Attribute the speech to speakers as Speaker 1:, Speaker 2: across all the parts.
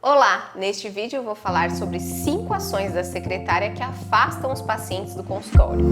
Speaker 1: Olá! Neste vídeo eu vou falar sobre 5 ações da secretária que afastam os pacientes do consultório.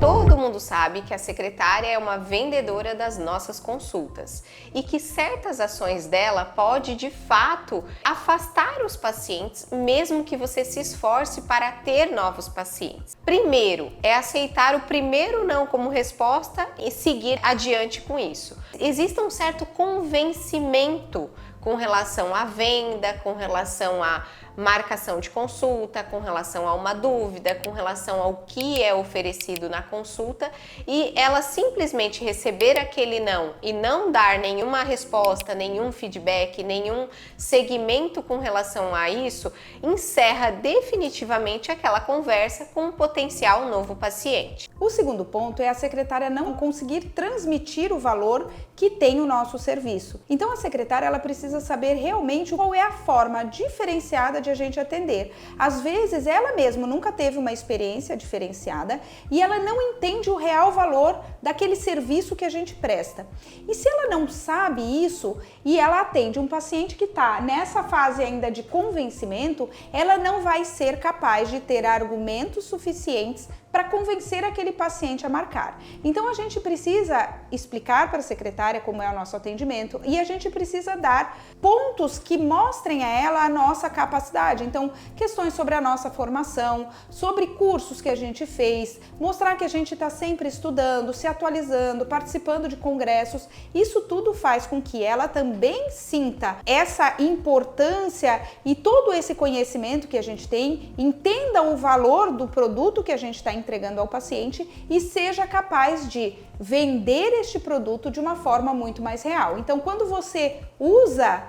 Speaker 1: Todo mundo sabe que a secretária é uma vendedora das nossas consultas e que certas ações dela pode de fato afastar os pacientes, mesmo que você se esforce para ter novos pacientes. Primeiro é aceitar o primeiro não como resposta e seguir adiante com isso. Existe um certo convencimento com relação à venda, com relação à marcação de consulta, com relação a uma dúvida, com relação ao que é oferecido na consulta, e ela simplesmente receber aquele não e não dar nenhuma resposta, nenhum feedback, nenhum segmento com relação a isso, encerra definitivamente aquela conversa com um potencial novo paciente.
Speaker 2: O segundo ponto é a secretária não conseguir transmitir o valor que tem o nosso serviço. Então a secretária ela precisa saber realmente qual é a forma diferenciada de a gente atender. Às vezes ela mesma nunca teve uma experiência diferenciada e ela não entende o real valor daquele serviço que a gente presta. E se ela não sabe isso e ela atende um paciente que está nessa fase ainda de convencimento, ela não vai ser capaz de ter argumentos suficientes para convencer aquele paciente a marcar. Então a gente precisa explicar para a secretária como é o nosso atendimento e a gente precisa dar pontos que mostrem a ela a nossa capacidade. Então, questões sobre a nossa formação, sobre cursos que a gente fez, mostrar que a gente está sempre estudando, se atualizando, participando de congressos. Isso tudo faz com que ela também sinta essa importância e todo esse conhecimento que a gente tem, entenda o valor do produto que a gente está entregando ao paciente e seja capaz de vender este produto de uma forma muito mais real. Então, quando você usa,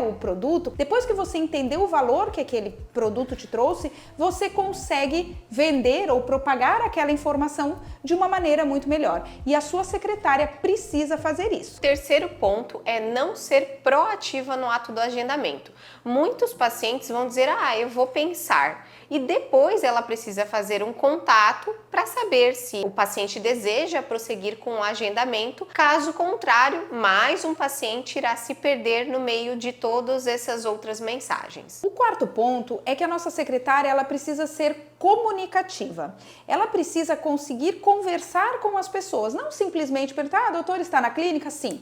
Speaker 2: o produto, depois que você entendeu o valor que aquele produto te trouxe, você consegue vender ou propagar aquela informação de uma maneira muito melhor. E a sua secretária precisa fazer isso.
Speaker 1: O terceiro ponto é não ser proativa no ato do agendamento. Muitos pacientes vão dizer, eu vou pensar. E depois ela precisa fazer um contato para saber se o paciente deseja prosseguir com o agendamento. Caso contrário, mais um paciente irá se perder no meio de todas essas outras mensagens.
Speaker 2: O quarto ponto é que a nossa secretária ela precisa ser comunicativa. Ela precisa conseguir conversar com as pessoas, não simplesmente perguntar, doutor, está na clínica? Sim.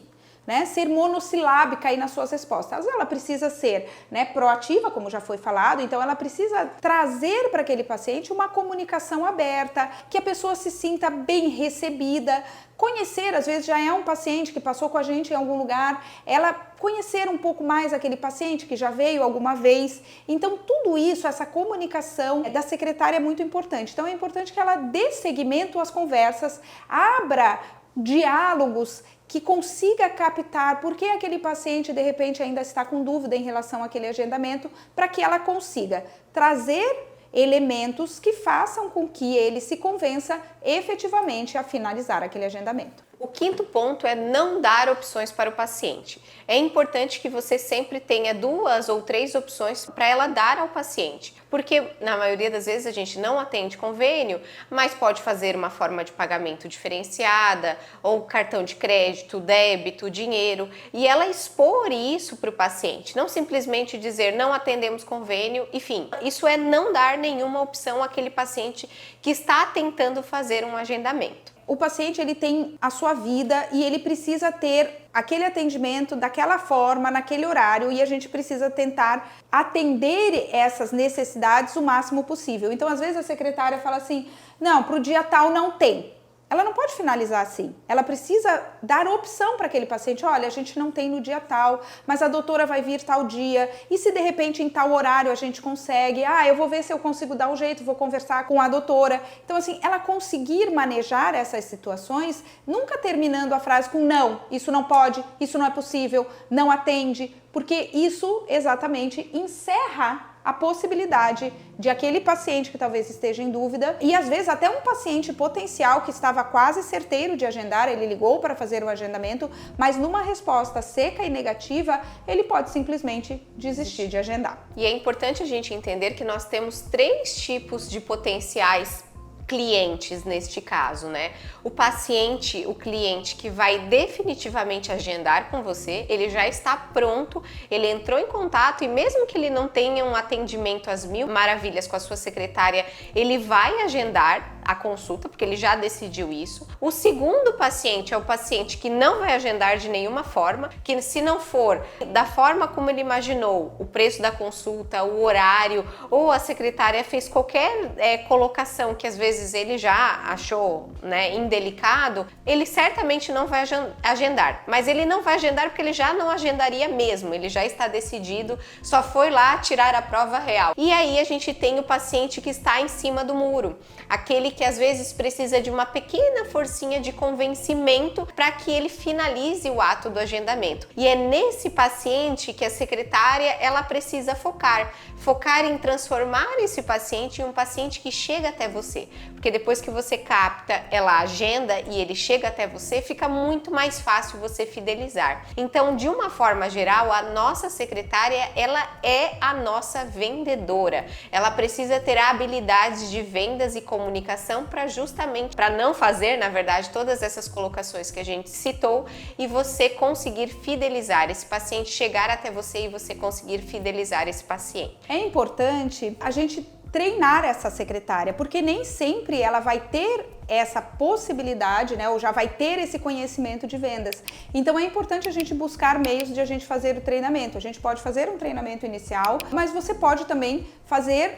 Speaker 2: Ser monossilábica aí nas suas respostas. Ela precisa ser proativa, como já foi falado, então ela precisa trazer para aquele paciente uma comunicação aberta, que a pessoa se sinta bem recebida, conhecer, às vezes já é um paciente que passou com a gente em algum lugar, ela conhecer um pouco mais aquele paciente que já veio alguma vez. Então tudo isso, essa comunicação da secretária é muito importante. Então é importante que ela dê seguimento às conversas, abra diálogos, que consiga captar por que aquele paciente de repente ainda está com dúvida em relação àquele agendamento, para que ela consiga trazer elementos que façam com que ele se convença efetivamente a finalizar aquele agendamento.
Speaker 1: O quinto ponto é não dar opções para o paciente. É importante que você sempre tenha 2 ou 3 opções para ela dar ao paciente, porque na maioria das vezes a gente não atende convênio, mas pode fazer uma forma de pagamento diferenciada, ou cartão de crédito, débito, dinheiro, e ela expor isso para o paciente, não simplesmente dizer não atendemos convênio, enfim, isso é não dar nenhuma opção àquele paciente que está tentando fazer um agendamento.
Speaker 2: O paciente ele tem a sua vida e ele precisa ter aquele atendimento daquela forma, naquele horário, e a gente precisa tentar atender essas necessidades o máximo possível. Então, às vezes a secretária fala assim, não, para o dia tal não tem. Ela não pode finalizar assim, ela precisa dar opção para aquele paciente, olha, a gente não tem no dia tal, mas a doutora vai vir tal dia, e se de repente em tal horário a gente consegue, eu vou ver se eu consigo dar um jeito, vou conversar com a doutora. Então assim, ela conseguir manejar essas situações, nunca terminando a frase com não, isso não pode, isso não é possível, não atende, porque isso exatamente encerra a possibilidade de aquele paciente que talvez esteja em dúvida, e às vezes até um paciente potencial que estava quase certeiro de agendar, ele ligou para fazer o agendamento, mas numa resposta seca e negativa, ele pode simplesmente desistir de agendar.
Speaker 1: E é importante a gente entender que nós temos 3 tipos de potenciais clientes neste caso, né? O paciente, o cliente que vai definitivamente agendar com você, ele já está pronto, ele entrou em contato e mesmo que ele não tenha um atendimento às mil maravilhas com a sua secretária, ele vai agendar a consulta, porque ele já decidiu isso. O segundo paciente é o paciente que não vai agendar de nenhuma forma, que se não for da forma como ele imaginou, o preço da consulta, o horário, ou a secretária fez qualquer colocação que às vezes ele já achou, né, indelicado, ele certamente não vai agendar. Mas ele não vai agendar porque ele já não agendaria mesmo, ele já está decidido, só foi lá tirar a prova real. E aí a gente tem o paciente que está em cima do muro, aquele que às vezes precisa de uma pequena forcinha de convencimento para que ele finalize o ato do agendamento. E é nesse paciente que a secretária ela precisa focar em transformar esse paciente em um paciente que chega até você, porque depois que você capta, ela agenda e ele chega até você, fica muito mais fácil você fidelizar. Então, de uma forma geral, a nossa secretária, ela é a nossa vendedora. Ela precisa ter habilidades de vendas e comunicação para não fazer, na verdade, todas essas colocações que a gente citou e você conseguir fidelizar esse paciente, chegar até você e você conseguir fidelizar esse paciente.
Speaker 2: É importante a gente treinar essa secretária, porque nem sempre ela vai ter essa possibilidade, né, ou já vai ter esse conhecimento de vendas. Então é importante a gente buscar meios de a gente fazer o treinamento. A gente pode fazer um treinamento inicial, mas você pode também fazer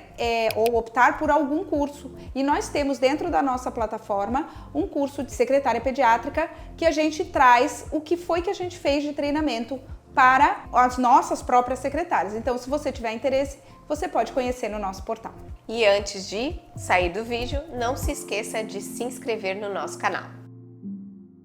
Speaker 2: ou optar por algum curso. E nós temos dentro da nossa plataforma um curso de secretária pediátrica que a gente traz o que foi que a gente fez de treinamento para as nossas próprias secretárias. Então, se você tiver interesse, você pode conhecer no nosso portal.
Speaker 1: E antes de sair do vídeo, não se esqueça de se inscrever no nosso canal.